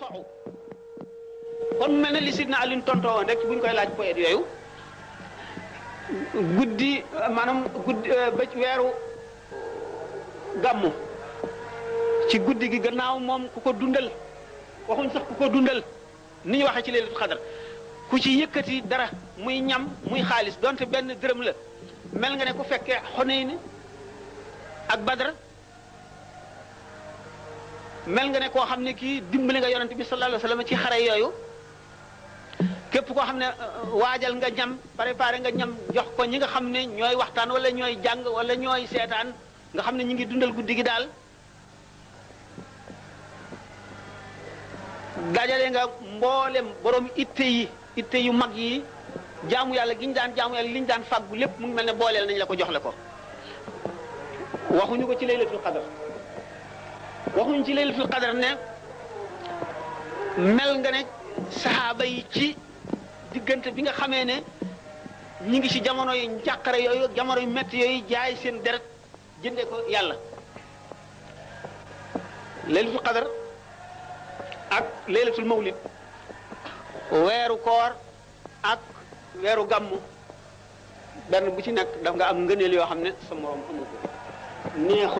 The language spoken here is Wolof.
soxu kon mel na li Sidna Alioune tontoo woon rek buñ koy laaj poète yooyu guddi maanaam guddi ba ci weeru gàmmu ci guddi gi gannaaw moom ku ko dundal waxuñ sax ku ko dundal ni ñu waxee ci laylatul xadar ku ci yëkkati dara muy ñam muy xaalis donte benn dërëm la mel nga ne ku fekkee Xunayn ak Badar mel nga ne koo xam ne kii dimbali nga yonent bi sallallahu alayhi wasallam ci xare yooyu képp koo xam ne waajal nga ñam préparé nga ñam jox ko ñi nga xam ne ñooy waxtaan wala ñooy jàng wala ñooy seetaan nga xam ne ñi ngi dundal guddi gi daal dajale nga mboolem borom itte yu mag yi jaamu yàlla gi ñu daan jaamu yàlla li ñu daan fàggu lépp mu ngi mel ne booleel nañ la ko jox la ko waxuñu ko ci laylatul qadar waxuñu ci laylatul qadar ne mel nga ne saxaaba yi ci diggante bi nga xamee ne ñi ngi ci jamono yu njàqare yooyu jamono yu métti yooyu jaay seen deret jëndee ko yàlla laylatul qadar ak laylatul mawlid weeru koor ak weeru gàmmu benn bu ci nekk daf nga am ngëneel yoo xam ne sa morom amu ko neexu